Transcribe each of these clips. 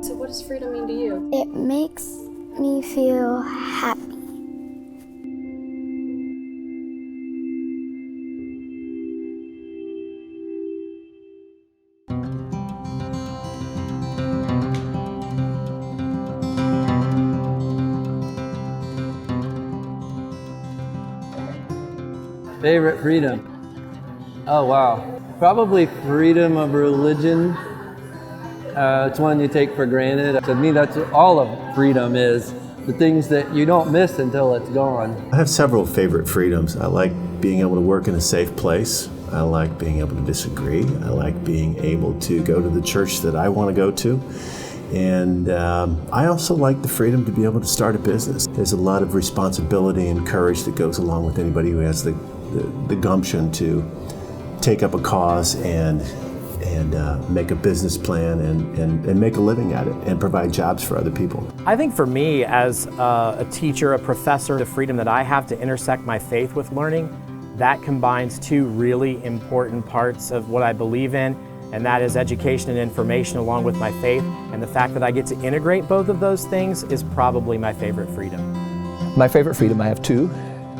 So what does freedom mean to you? It makes me feel happy. Favorite freedom? Oh wow, probably freedom of religion. It's one you take for granted. To me, that's all of freedom is, the things that you don't miss until it's gone. I have several favorite freedoms. I like being able to work in a safe place. I like being able to disagree. I like being able to go to the church that I want to go to. And I also like the freedom to be able to start a business. There's a lot of responsibility and courage that goes along with anybody who has the gumption to take up a cause and make a business plan and make a living at it and provide jobs for other people. I think for me, as a teacher, a professor, the freedom that I have to intersect my faith with learning, that combines two really important parts of what I believe in, and that is education and information along with my faith. And the fact that I get to integrate both of those things is probably my favorite freedom. My favorite freedom, I have two.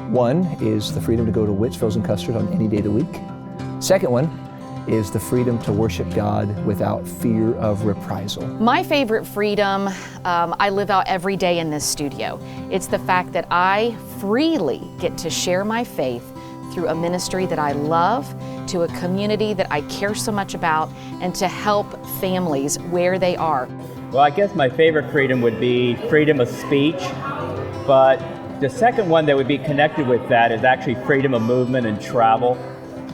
One is the freedom to go to Wits, Frozen Custard on any day of the week. Second one is the freedom to worship God without fear of reprisal. My favorite freedom, I live out every day in this studio. It's the fact that I freely get to share my faith through a ministry that I love, to a community that I care so much about, and to help families where they are. Well, I guess my favorite freedom would be freedom of speech, but the second one that would be connected with that is actually freedom of movement and travel,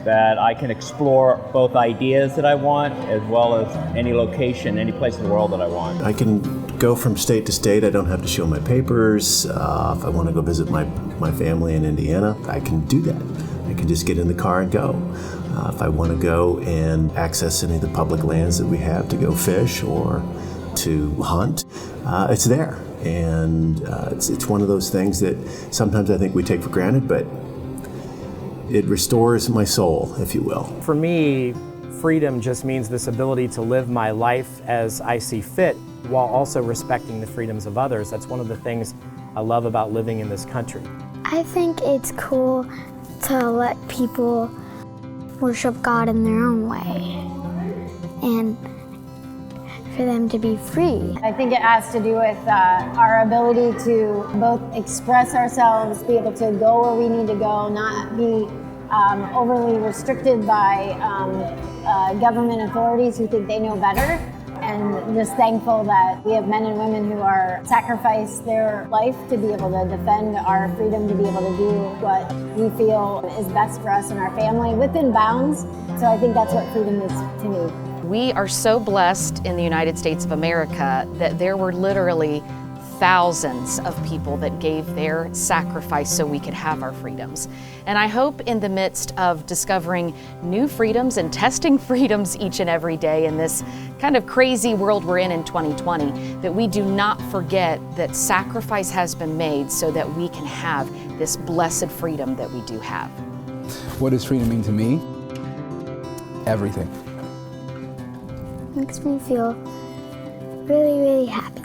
that I can explore both ideas that I want as well as any location, any place in the world that I want. I can go from state to state. I don't have to show my papers. If I want to go visit my family in Indiana, I can do that. I can just get in the car and go. If I want to go and access any of the public lands that we have to go fish or to hunt, it's there. And it's one of those things that sometimes I think we take for granted, but it restores my soul, if you will. For me, freedom just means this ability to live my life as I see fit while also respecting the freedoms of others. That's one of the things I love about living in this country. I think it's cool to let people worship God in their own way and for them to be free. I think it has to do with our ability to both express ourselves, be able to go where we need to go, not be overly restricted by government authorities who think they know better. And just thankful that we have men and women who are sacrifice their life to be able to defend our freedom to be able to do what we feel is best for us and our family within bounds. So I think that's what freedom is to me. We are so blessed in the United States of America that there were literally thousands of people that gave their sacrifice so we could have our freedoms. And I hope in the midst of discovering new freedoms and testing freedoms each and every day in this kind of crazy world we're in 2020, that we do not forget that sacrifice has been made so that we can have this blessed freedom that we do have. What does freedom mean to me? Everything. Makes me feel really, really happy.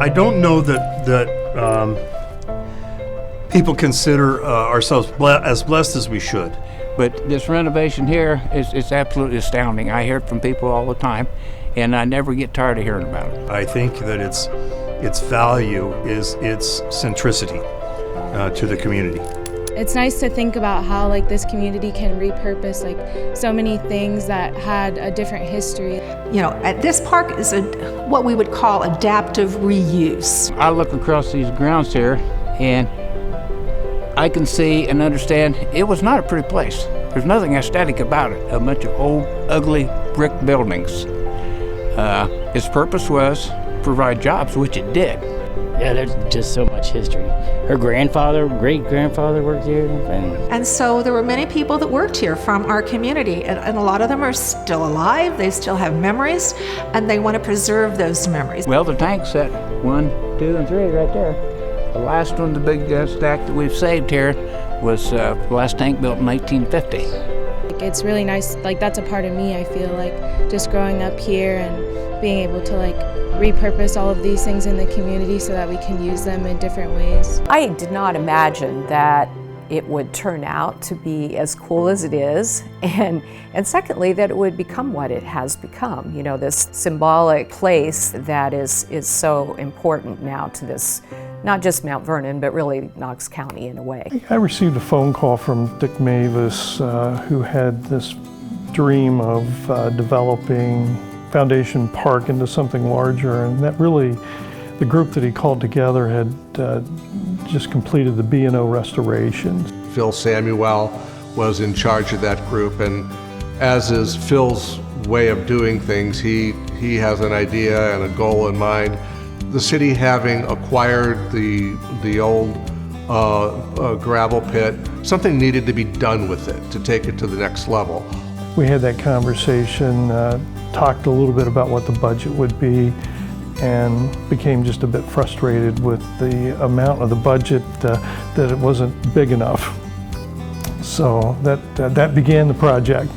I don't know that people consider ourselves as blessed as we should. But this renovation here is absolutely astounding. I hear it from people all the time, and I never get tired of hearing about it. I think that its value is its centricity to the community. It's nice to think about how this community can repurpose so many things that had a different history. You know, this park is what we would call adaptive reuse. I look across these grounds here and I can see and understand it was not a pretty place. There's nothing aesthetic about it. A bunch of old, ugly brick buildings. Its purpose was provide jobs, which it did. Yeah, there's just so much history. Her grandfather, great-grandfather worked here. And so there were many people that worked here from our community, and a lot of them are still alive, they still have memories, and they want to preserve those memories. Well, the tank set 1, 2, and 3 right there. The last one, the big stack that we've saved here, was the last tank built in 1950. It's really nice, like that's a part of me, I feel like, just growing up here and being able to like repurpose all of these things in the community so that we can use them in different ways. I did not imagine that it would turn out to be as cool as it is, and secondly, that it would become what it has become. You know, this symbolic place that is so important now to this, not just Mount Vernon, but really Knox County in a way. I received a phone call from Dick Mavis, who had this dream of developing Foundation Park into something larger, and that really, the group that he called together had just completed the B&O restoration. Phil Samuel was in charge of that group, and as is Phil's way of doing things, he has an idea and a goal in mind. The city, having acquired the old gravel pit, something needed to be done with it to take it to the next level. We had that conversation, talked a little bit about what the budget would be, and became just a bit frustrated with the amount of the budget, that it wasn't big enough. So that began the project.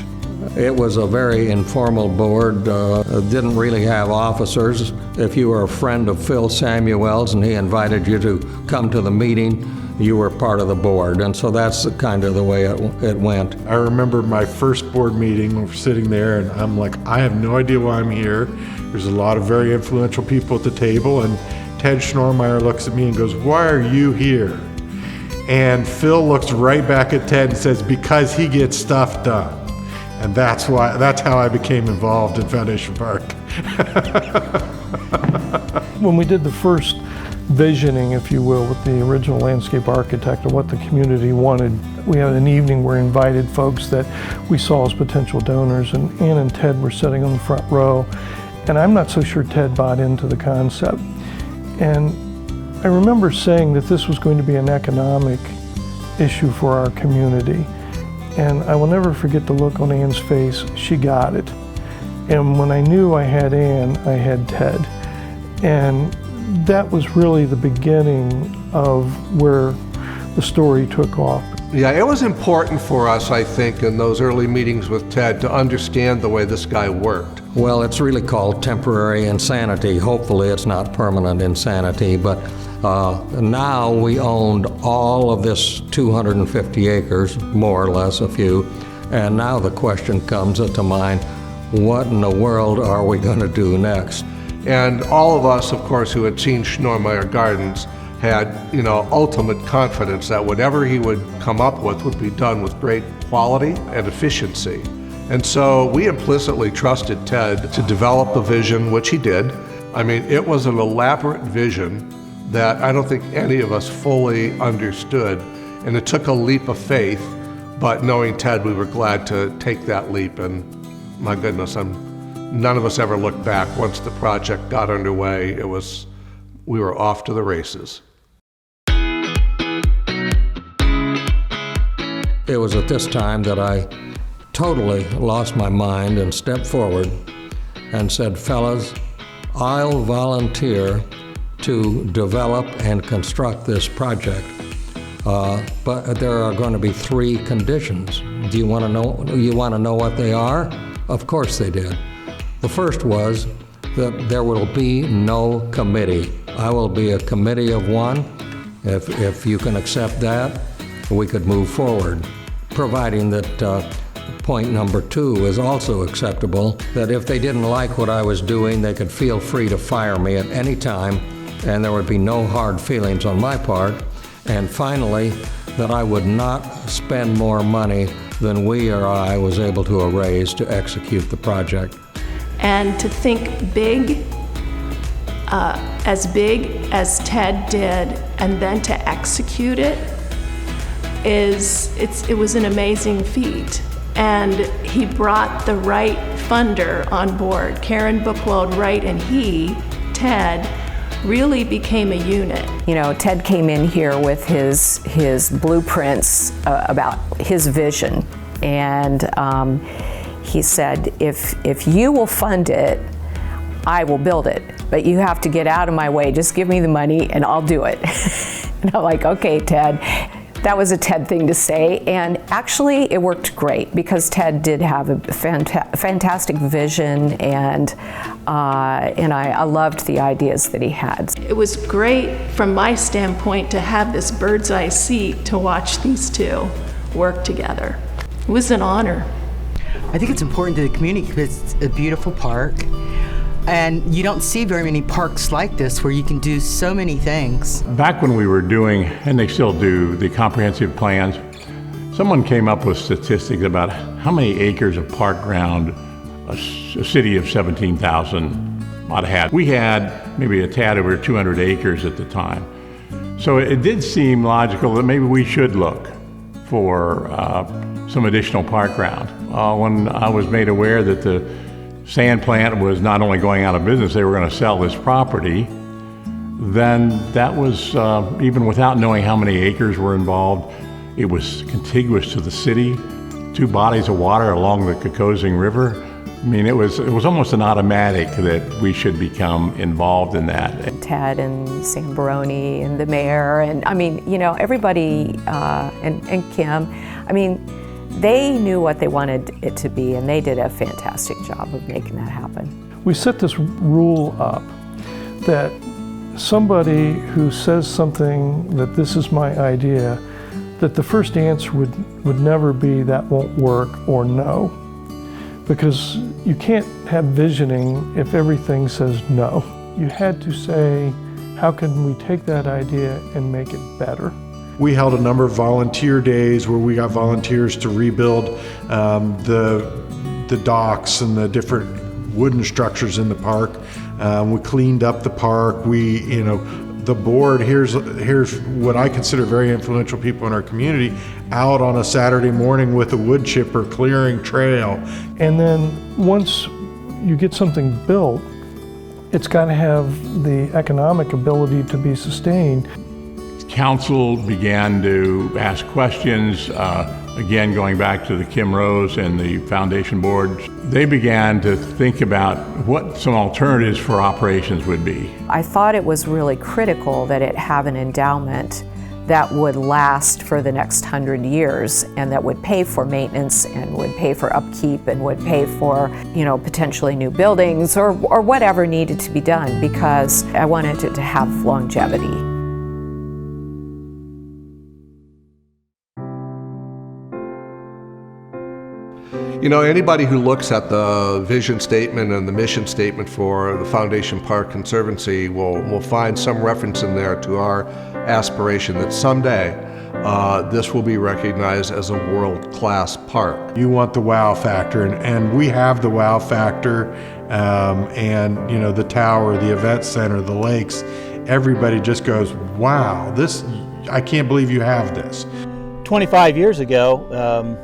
It was a very informal board, didn't really have officers. If you were a friend of Phil Samuel's and he invited you to come to the meeting, you were part of the board, and so that's kind of the way it went. I remember my first board meeting, we're sitting there and I'm like, I have no idea why I'm here. There's a lot of very influential people at the table, and Ted Schnormeyer looks at me and goes, "Why are you here?" And Phil looks right back at Ted and says, "Because he gets stuff done." And that's how I became involved in Foundation Park. When we did the first visioning, if you will, with the original landscape architect of what the community wanted, we had an evening where we invited folks that we saw as potential donors, and Ann and Ted were sitting on the front row, and I'm not so sure Ted bought into the concept. And I remember saying that this was going to be an economic issue for our community. And I will never forget the look on Ann's face. She got it. And when I knew I had Ann, I had Ted. And that was really the beginning of where the story took off. Yeah, it was important for us, I think, in those early meetings with Ted to understand the way this guy worked. Well, it's really called temporary insanity. Hopefully it's not permanent insanity, but now we owned all of this 250 acres, more or less a few, and now the question comes to mind, what in the world are we going to do next? And all of us, of course, who had seen Schnormeyer Gardens had, ultimate confidence that whatever he would come up with would be done with great quality and efficiency. And so we implicitly trusted Ted to develop the vision, which he did. I mean, it was an elaborate vision that I don't think any of us fully understood. And it took a leap of faith, but knowing Ted, we were glad to take that leap. And my goodness, none of us ever looked back. Once the project got underway, we were off to the races. It was at this time that I totally lost my mind and stepped forward and said, "Fellas, I'll volunteer to develop and construct this project, but there are going to be 3 conditions. Do you want to know? You want to know what they are?" Of course they did. The first was that there will be no committee. I will be a committee of 1. If you can accept that, we could move forward, providing that point number 2 is also acceptable, that if they didn't like what I was doing, they could feel free to fire me at any time, and there would be no hard feelings on my part. And finally, that I would not spend more money than we or I was able to raise to execute the project. And to think big as Ted did, and then to execute it, it was an amazing feat. And he brought the right funder on board. Karen Buchwald Wright and he, Ted, really became a unit. You know, Ted came in here with his blueprints about his vision, and he said, if you will fund it, I will build it, but you have to get out of my way. Just give me the money and I'll do it. And I'm like, okay, Ted. That was a Ted thing to say, and actually it worked great because Ted did have a fantastic vision, and I loved the ideas that he had. It was great from my standpoint to have this bird's eye seat to watch these two work together. It was an honor. I think it's important to the community because it's a beautiful park. And you don't see very many parks like this where you can do so many things. Back when we were doing, and they still do, the comprehensive plans, someone came up with statistics about how many acres of park ground a city of 17,000 might have had. We had maybe a tad over 200 acres at the time. So it did seem logical that maybe we should look for some additional park ground. When I was made aware that the sand plant was not only going out of business, they were going to sell this property, then that was, even without knowing how many acres were involved, it was contiguous to the city, 2 bodies of water along the Kokosing River. I mean, it was almost an automatic that we should become involved in that. Ted and Sam Baroni and the mayor, and I mean, you know, everybody, and Kim, I mean, they knew what they wanted it to be, and they did a fantastic job of making that happen. We set this rule up that somebody who says something that this is my idea, that the first answer would never be that won't work or no. Because you can't have visioning if everything says no. You had to say, how can we take that idea and make it better? We held a number of volunteer days where we got volunteers to rebuild the docks and the different wooden structures in the park. We cleaned up the park. The board, here's what I consider very influential people in our community, out on a Saturday morning with a wood chipper clearing trail. And then once you get something built, it's got to have the economic ability to be sustained. Council began to ask questions, again going back to the Kim Rose and the foundation board. They began to think about what some alternatives for operations would be. I thought it was really critical that it have an endowment that would last for the next 100 years and that would pay for maintenance and would pay for upkeep and would pay for, you know, potentially new buildings or whatever needed to be done, because I wanted it to have longevity. You know, anybody who looks at the vision statement and the mission statement for the Foundation Park Conservancy will find some reference in there to our aspiration that someday this will be recognized as a world-class park. You want the wow factor, and we have the wow factor, and you know, the tower, the event center, the lakes, everybody just goes, wow, this, I can't believe you have this. 25 years ago,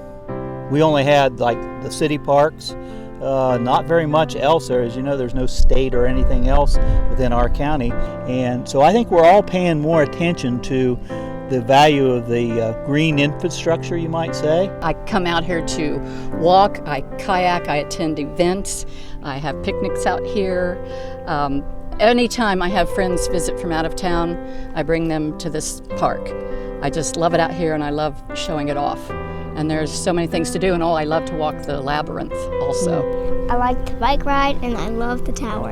we only had like the city parks, not very much else there. As you know, there's no state or anything else within our county. And so I think we're all paying more attention to the value of the green infrastructure, you might say. I come out here to walk, I kayak, I attend events, I have picnics out here. Anytime I have friends visit from out of town, I bring them to this park. I just love it out here and I love showing it off. And there's so many things to do, and I love to walk the labyrinth also. I like to bike ride, and I love the tower.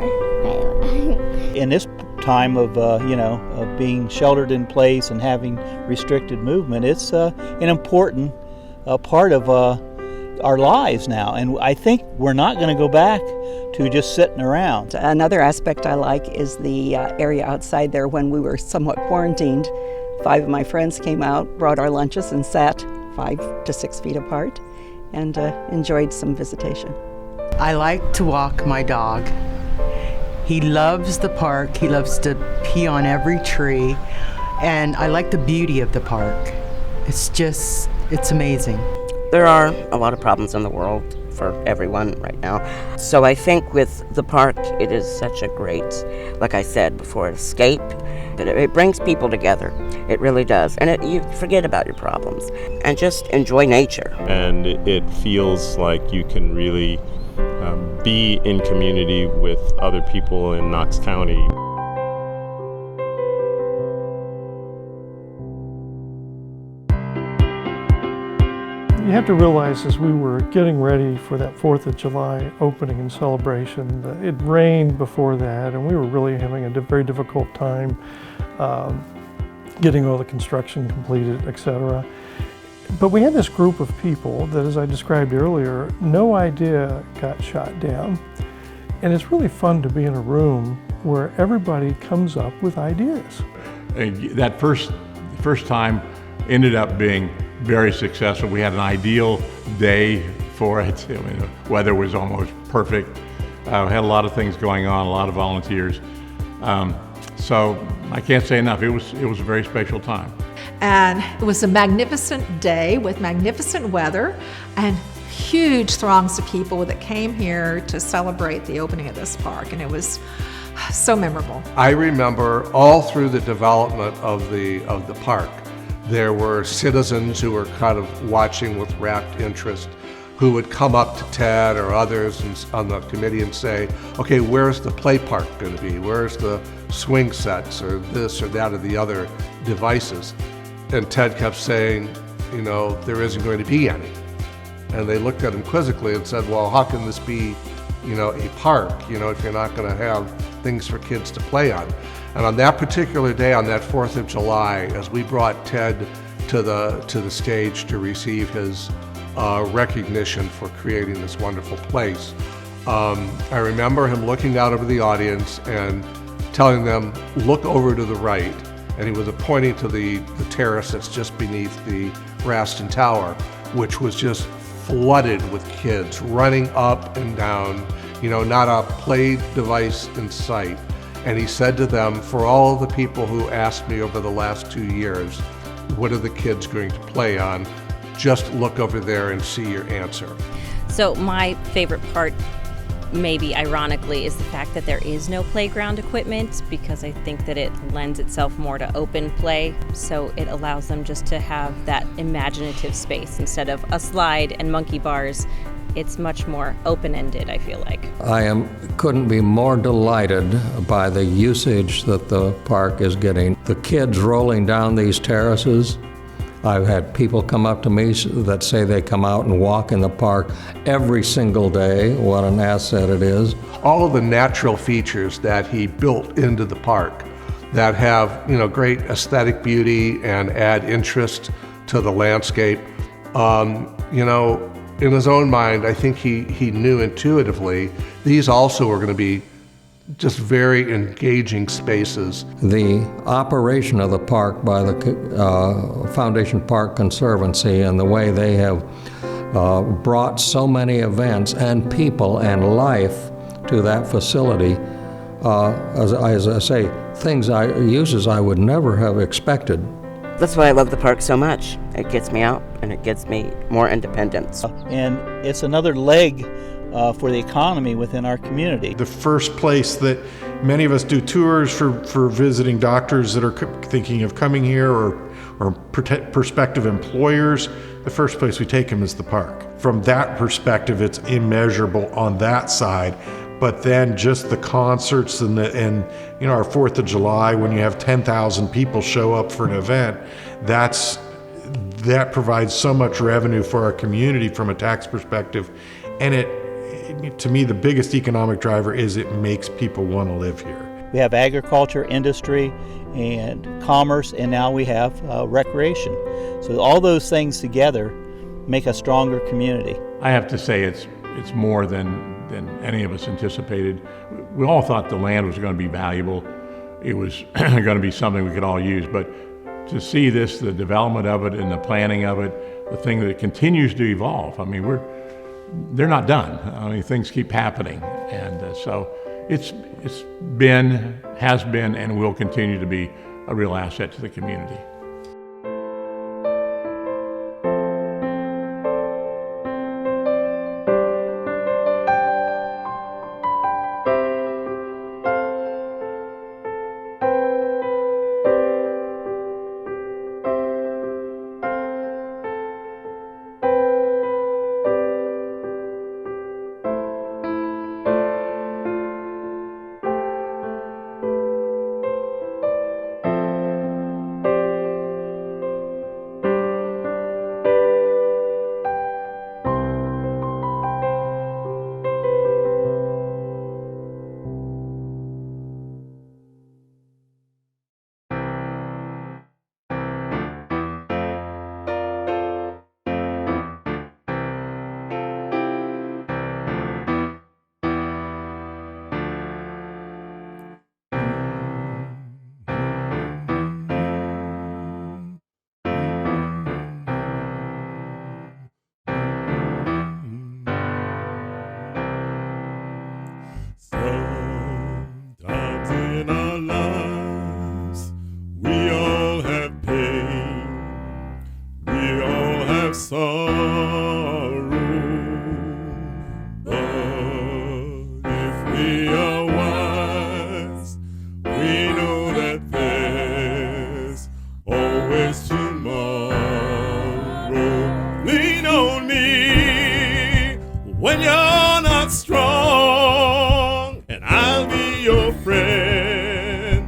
In this time of, of being sheltered in place and having restricted movement, it's an important part of our lives now. And I think we're not going to go back to just sitting around. Another aspect I like is the area outside there. When we were somewhat quarantined, 5 of my friends came out, brought our lunches, and sat 5 to 6 feet apart and enjoyed some visitation. I like to walk my dog. He loves the park. He loves to pee on every tree. And I like the beauty of the park. It's amazing. There are a lot of problems in the world, for everyone right now. So I think with the park, it is such a great, like I said before, escape. It brings people together. It really does. And you forget about your problems and just enjoy nature. And it feels like you can really be in community with other people in Knox County. You have to realize as we were getting ready for that 4th of July opening and celebration, that it rained before that, and we were really having a very difficult time getting all the construction completed, etc. But we had this group of people that, as I described earlier, no idea got shot down. And it's really fun to be in a room where everybody comes up with ideas. That first time ended up being very successful. We had an ideal day for it. I mean, the weather was almost perfect. We had a lot of things going on, a lot of volunteers. So I can't say enough. It was a very special time. And it was a magnificent day with magnificent weather and huge throngs of people that came here to celebrate the opening of this park, and it was so memorable. I remember all through the development of the park, there were citizens who were kind of watching with rapt interest, who would come up to Ted or others on the committee and say, okay, where's the play park going to be? Where's the swing sets or this or that or the other devices? And Ted kept saying, you know, there isn't going to be any. And they looked at him quizzically and said, well, how can this be, you know, a park, you know, if you're not going to have things for kids to play on? And on that particular day, on that 4th of July, as we brought Ted to the stage to receive his recognition for creating this wonderful place, I remember him looking out over the audience and telling them, look over to the right. And he was pointing to the terrace that's just beneath the Raston Tower, which was just flooded with kids running up and down, you know, not a play device in sight. And he said to them, for all the people who asked me over the last 2 years, what are the kids going to play on? Just look over there and see your answer. So my favorite part, maybe ironically, is the fact that there is no playground equipment, because I think that it lends itself more to open play. So it allows them just to have that imaginative space instead of a slide and monkey bars. It's much more open-ended, I feel like. Couldn't be more delighted by the usage that the park is getting. The kids rolling down these terraces. I've had people come up to me that say they come out and walk in the park every single day. What an asset it is. All of the natural features that he built into the park that have, you know, great aesthetic beauty and add interest to the landscape, you know, in his own mind, I think he knew intuitively these also are going to be just very engaging spaces. The operation of the park by the Foundation Park Conservancy and the way they have brought so many events and people and life to that facility, as I say, uses I would never have expected. That's why I love the park so much. It gets me out and it gets me more independence. And it's another leg for the economy within our community. The first place that many of us do tours for visiting doctors that are thinking of coming here or prospective employers, the first place we take them is the park. From that perspective, it's immeasurable on that side. But then just the concerts and you know, our 4th of July, when you have 10,000 people show up for an event, that provides so much revenue for our community from a tax perspective. And to me, the biggest economic driver is it makes people want to live here. We have agriculture, industry, and commerce, and now we have recreation. So all those things together make a stronger community. I have to say it's more than any of us anticipated. We all thought the land was going to be valuable. It was going to be something we could all use, but to see this, the development of it and the planning of it, the thing that continues to evolve. I mean, they're not done. I mean, things keep happening, and so it's been, has been, and will continue to be a real asset to the community. when you're not strong, and I'll be your friend.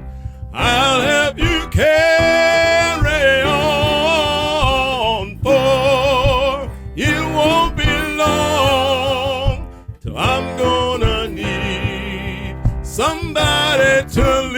I'll help you carry on, for it won't be long till I'm gonna need somebody to